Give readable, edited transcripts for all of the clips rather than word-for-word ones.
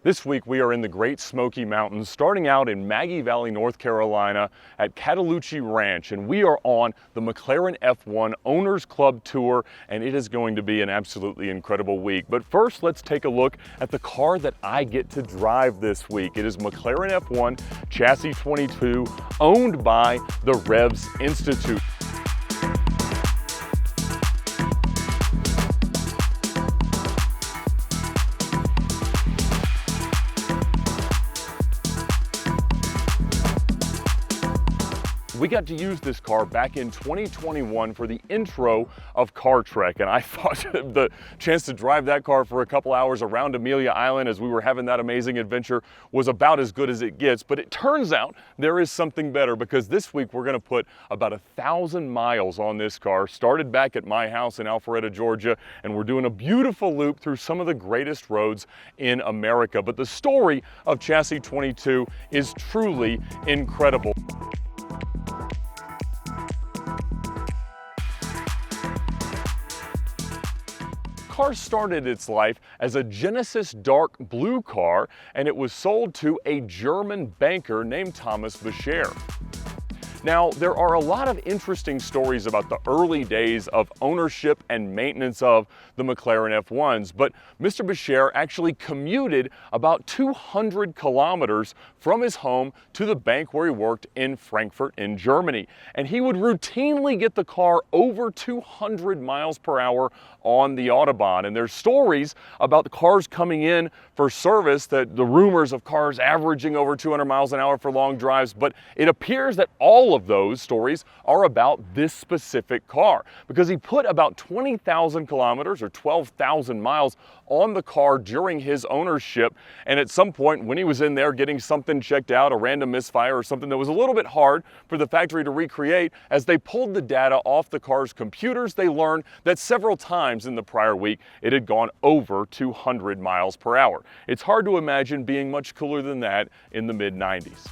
This week we are in the Great Smoky Mountains, starting out in Maggie Valley, North Carolina at Cataloochee Ranch, and we are on the McLaren F1 Owners Club Tour, and it is going to be an absolutely incredible week. But first, let's take a look at the car that I get to drive this week. It is McLaren F1 Chassis 22, owned by the Revs Institute. We got to use this car back in 2021 for the intro of Car Trek, and I thought the chance to drive that car for a couple hours around Amelia Island as we were having that amazing adventure was about as good as it gets. But it turns out there is something better, because this week we're going to put about 1,000 miles on this car. Started back at my house in Alpharetta, Georgia, and we're doing a beautiful loop through some of the greatest roads in America. But the story of Chassis 22 is truly incredible. The car started its life as a Genesis dark blue car, and it was sold to a German banker named Thomas Becher. Now, there are a lot of interesting stories about the early days of ownership and maintenance of the McLaren F1s, but Mr. Becher actually commuted about 200 kilometers from his home to the bank where he worked in Frankfurt in Germany. And he would routinely get the car over 200 miles per hour on the Autobahn. And there's stories about the cars coming in for service, that the rumors of cars averaging over 200 miles an hour for long drives, but it appears that all of those stories are about this specific car, because he put about 20,000 kilometers or 12,000 miles on the car during his ownership. And at some point when he was in there getting something checked out, a random misfire or something that was a little bit hard for the factory to recreate, as they pulled the data off the car's computers, they learned that several times in the prior week it had gone over 200 miles per hour. It's hard to imagine being much cooler than that in the mid-90s.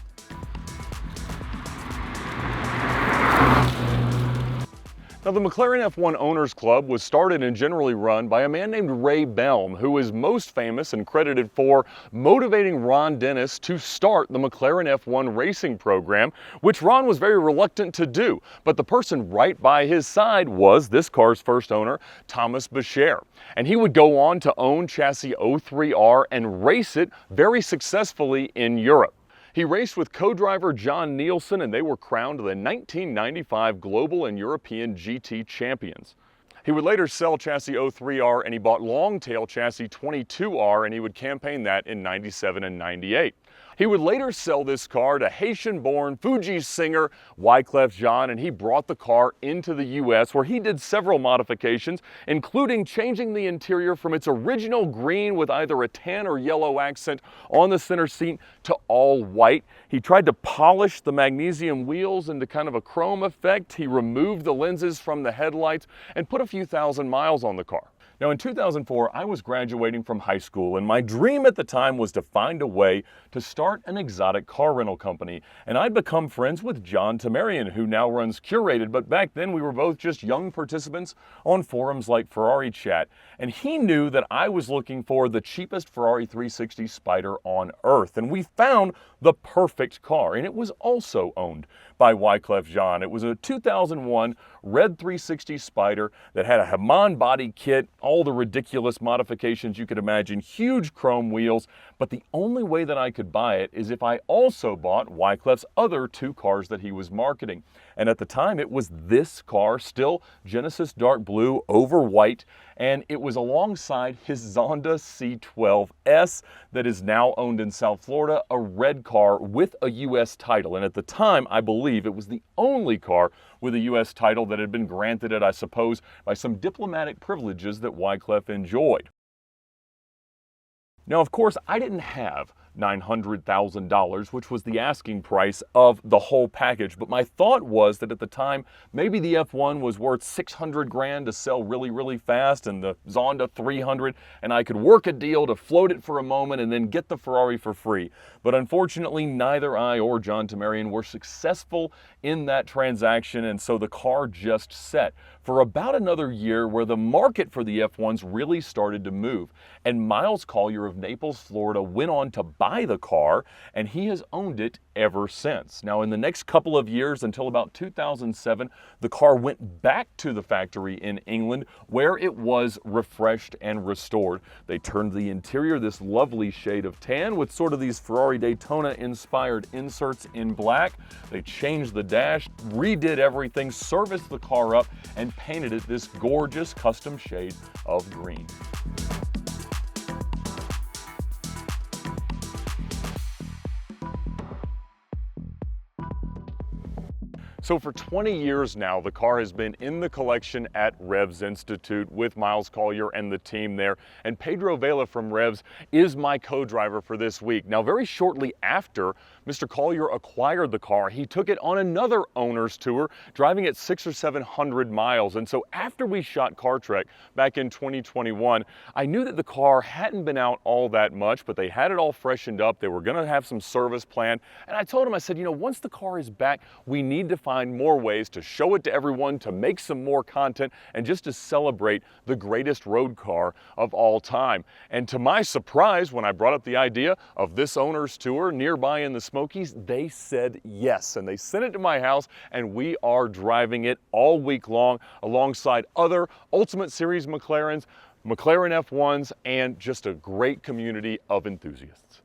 Now, the McLaren F1 Owners Club was started and generally run by a man named Ray Belm, who is most famous and credited for motivating Ron Dennis to start the McLaren F1 racing program, which Ron was very reluctant to do. But the person right by his side was this car's first owner, Thomas Becher. And he would go on to own Chassis 03R and race it very successfully in Europe. He raced with co-driver John Nielsen, and they were crowned the 1995 Global and European GT champions. He would later sell Chassis 03R, and he bought long-tail Chassis 22R, and he would campaign that in 97 and 98. He would later sell this car to Haitian-born Fuji singer Wyclef Jean, and he brought the car into the US, where he did several modifications, including changing the interior from its original green with either a tan or yellow accent on the center seat to all white. He tried to polish the magnesium wheels into kind of a chrome effect. He removed the lenses from the headlights and put a few thousand miles on the car. Now, in 2004, I was graduating from high school, and my dream at the time was to find a way to start an exotic car rental company. And I'd become friends with John Tamarian, who now runs Curated, but back then we were both just young participants on forums like Ferrari Chat. And he knew that I was looking for the cheapest Ferrari 360 Spider on earth, and we found the perfect car, and it was also owned by Wyclef Jean. It was a 2001 red 360 Spider that had a Hamann body kit, all the ridiculous modifications you could imagine, huge chrome wheels, but the only way that I could buy it is if I also bought Wyclef's other two cars that he was marketing. And at the time it was this car, still Genesis dark blue over white, and it was alongside his Zonda C12S that is now owned in South Florida, a red car with a US title. And at the time, I believe it was the only car with a US title that had been granted it, I suppose, by some diplomatic privileges that Wyclef enjoyed. Now, of course, I didn't have $900,000, which was the asking price of the whole package. But my thought was that at the time, maybe the F1 was worth 600 grand to sell really, really fast, and the Zonda 300, and I could work a deal to float it for a moment and then get the Ferrari for free. But unfortunately, neither I or John Tamarian were successful in that transaction, and so the car just set for about another year where the market for the F1s really started to move. And Miles Collier of Naples, Florida went on to buy the car, and he has owned it ever since. Now, in the next couple of years, until about 2007, the car went back to the factory in England where it was refreshed and restored. They turned the interior this lovely shade of tan with sort of these Ferrari Daytona inspired inserts in black. They changed the dash, redid everything, serviced the car up, and painted it this gorgeous custom shade of green. So for 20 years now, the car has been in the collection at Revs Institute with Miles Collier and the team there. And Pedro Vela from Revs is my co-driver for this week. Now, very shortly after Mr. Collier acquired the car, he took it on another owner's tour, driving it 600 or 700 miles. And so after we shot Car Trek back in 2021, I knew that the car hadn't been out all that much, but they had it all freshened up. They were gonna have some service planned. And I told him, I said, you know, once the car is back, we need to find more ways to show it to everyone, to make some more content, and just to celebrate the greatest road car of all time. And to my surprise, when I brought up the idea of this owner's tour nearby in the Smokies, they said yes, and they sent it to my house, and we are driving it all week long alongside other Ultimate Series McLarens, McLaren F1s, and just a great community of enthusiasts.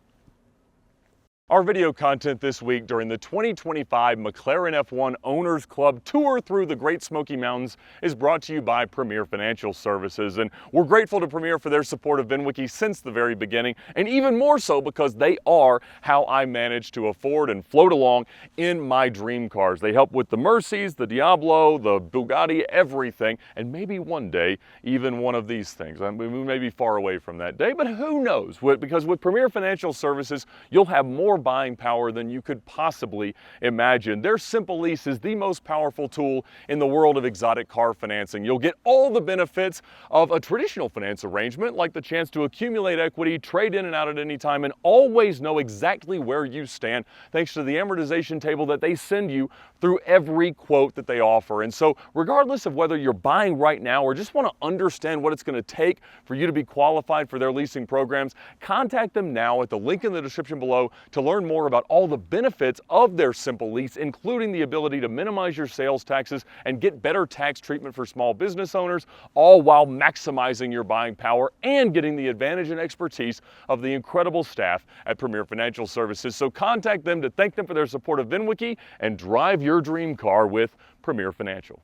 Our video content this week during the 2025 McLaren F1 Owners Club Tour through the Great Smoky Mountains is brought to you by Premier Financial Services. And we're grateful to Premier for their support of VINwiki since the very beginning, and even more so because they are how I manage to afford and float along in my dream cars. They help with the Mercedes, the Diablo, the Bugatti, everything, and maybe one day even one of these things. I mean, we may be far away from that day, but who knows? Because with Premier Financial Services, you'll have more buying power than you could possibly imagine. Their Simple Lease is the most powerful tool in the world of exotic car financing. You'll get all the benefits of a traditional finance arrangement, like the chance to accumulate equity, trade in and out at any time, and always know exactly where you stand, thanks to the amortization table that they send you through every quote that they offer. And so regardless of whether you're buying right now or just want to understand what it's going to take for you to be qualified for their leasing programs, contact them now at the link in the description below to learn more about all the benefits of their Simple Lease, including the ability to minimize your sales taxes and get better tax treatment for small business owners, all while maximizing your buying power and getting the advantage and expertise of the incredible staff at Premier Financial Services. So contact them to thank them for their support of VINwiki and drive your dream car with Premier Financial.